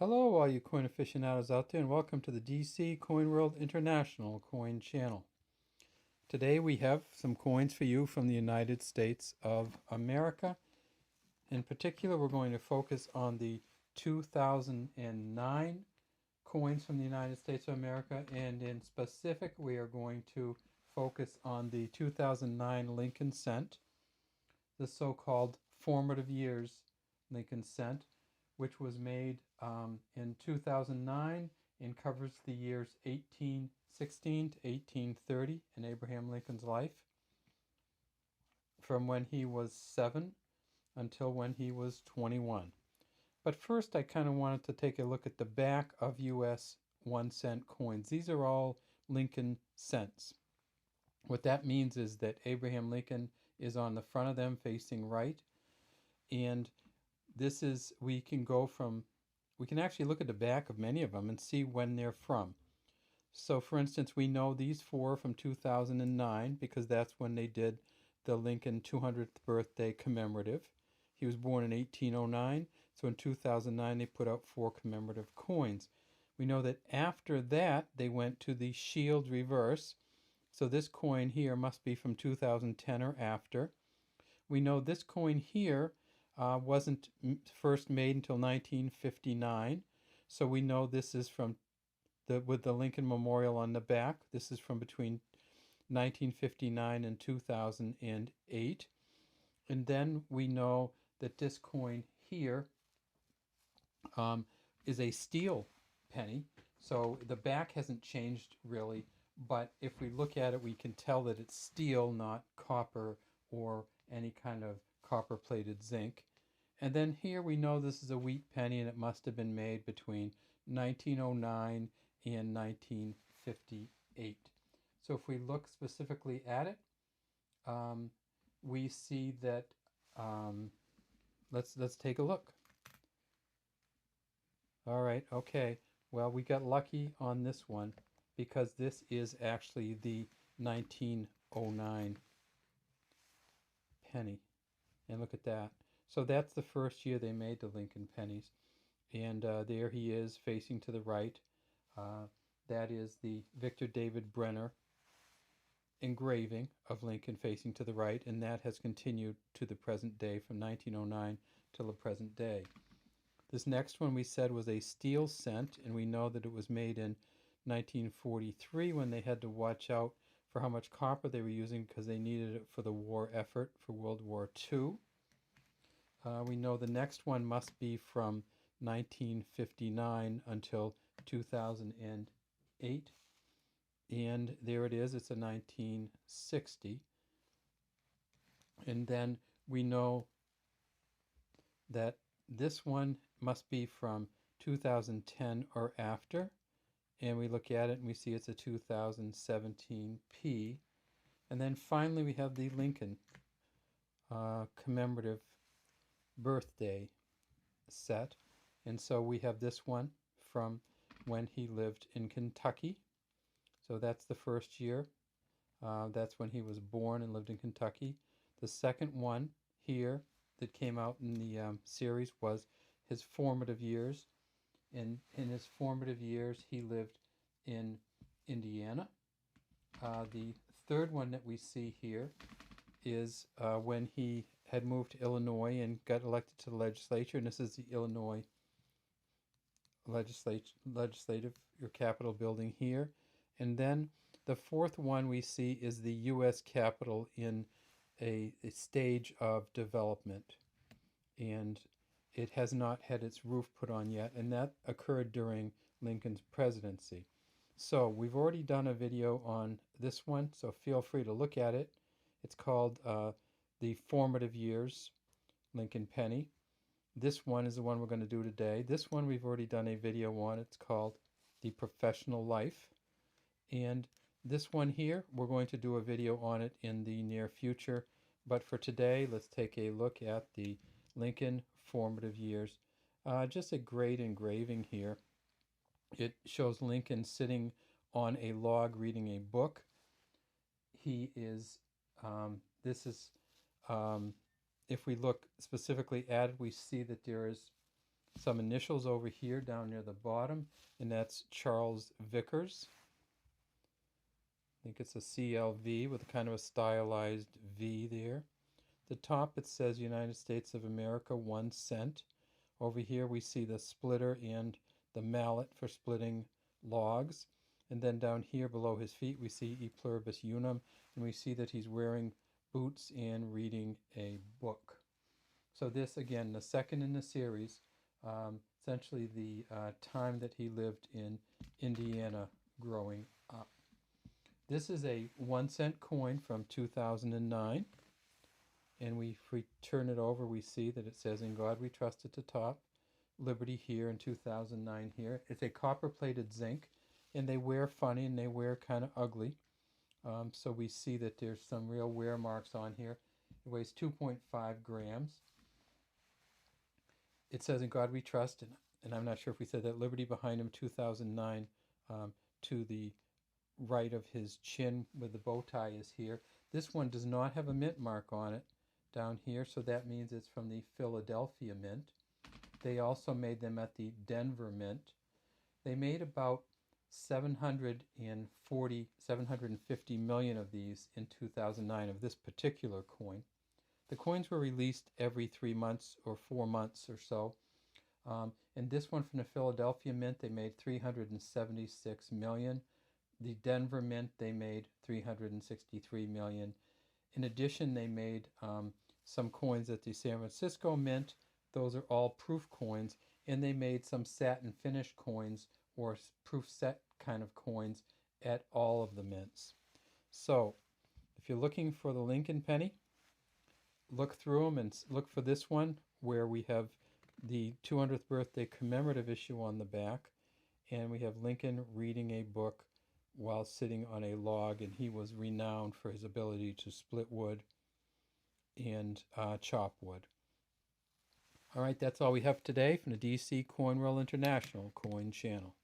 Hello, all you coin aficionados out there, and welcome to the DC Coin World International Coin Channel. Today we have some coins for you from the United States of America. In particular, we're going to focus on the 2009 coins from the United States of America, and in specific, we are going to focus on the 2009 Lincoln Cent, the so-called Formative Years Lincoln Cent, which was made in 2009 and covers the years 1816 to 1830 in Abraham Lincoln's life, from when he was 7 until when he was 21. But first, I kind of wanted to take a look at the back of U.S. 1-cent coins. These are all Lincoln cents. What that means is that Abraham Lincoln is on the front of them facing right, and this is, we can actually look at the back of many of them and see when they're from. So for instance, we know these four from 2009 because that's when they did the Lincoln 200th birthday commemorative. He was born in 1809, so in 2009 they put out 4 commemorative coins. We know that after that they went to the shield reverse, so this coin here must be from 2010 or after. We know this coin here wasn't first made until 1959, so we know this is from with the Lincoln Memorial on the back. This is from between 1959 and 2008. And then we know that this coin here is a steel penny, so the back hasn't changed really, but if we look at it, we can tell that it's steel, not copper or any kind of copper-plated zinc. And then here we know this is a wheat penny, and it must have been made between 1909 and 1958. So if we look specifically at it, we see that, let's take a look. All right, okay. Well, we got lucky on this one because this is actually the 1909 penny. And look at that. So that's the first year they made the Lincoln pennies. And there he is facing to the right. That is the Victor David Brenner engraving of Lincoln facing to the right, and that has continued to the present day from 1909 till the present day. This next one we said was a steel cent, and we know that it was made in 1943 when they had to watch out for how much copper they were using because they needed it for the war effort for World War II. We know the next one must be from 1959 until 2008. And there it is, it's a 1960. And then we know that this one must be from 2010 or after. And we look at it and we see it's a 2017P. And then finally we have the Lincoln commemorative birthday set. And so we have this one from when he lived in Kentucky. So that's the first year. That's when he was born and lived in Kentucky. The second one here that came out in the series was his formative years. In his formative years, he lived in Indiana. The third one that we see here is when he had moved to Illinois and got elected to the legislature, and this is the Illinois legislative or Capitol building here. And then the fourth one we see is the U.S. Capitol in a stage of development, and it has not had its roof put on yet, and that occurred during Lincoln's presidency. So we've already done a video on this one, so feel free to look at it. It's called The Formative Years Lincoln Penny. This one is the one we're going to do today. This one we've already done a video on. It's called The Professional Life. And this one here, we're going to do a video on it in the near future. But for today, let's take a look at the Lincoln Formative Years. Just a great engraving here. It shows Lincoln sitting on a log reading a book. He is, this is, if we look specifically at it, we see that there is some initials over here down near the bottom, and that's Charles Vickers. I think it's a CLV with kind of a stylized V there. The top it says United States of America 1 cent. Over here we see the splitter and the mallet for splitting logs. And then down here below his feet we see E pluribus unum, and we see that he's wearing boots and reading a book. So this, again, the second in the series, essentially the time that he lived in Indiana growing up. This is a 1 cent coin from 2009. And if we turn it over, we see that it says, "In God We Trust" at the top, Liberty here in 2009 here. It's a copper-plated zinc, and they wear funny and they wear kind of ugly. So we see that there's some real wear marks on here. It weighs 2.5 grams. It says, "In God We Trust," and I'm not sure if we said that, Liberty behind him, 2009, to the right of his chin with the bow tie is here. This one does not have a mint mark on it down here, so that means it's from the Philadelphia Mint. They also made them at the Denver Mint. They made about 750 million of these in 2009 of this particular coin. The coins were released every 3 months or 4 months or so. And this one from the Philadelphia Mint, they made 376 million. The Denver Mint, they made 363 million. In addition, they made some coins at the San Francisco Mint. Those are all proof coins. And they made some satin finish coins or proof set kind of coins at all of the mints. So if you're looking for the Lincoln penny, look through them and look for this one where we have the 200th birthday commemorative issue on the back, and we have Lincoln reading a book while sitting on a log, and he was renowned for his ability to split wood and chop wood. All right, that's all we have today from the DC Coin World International Coin Channel.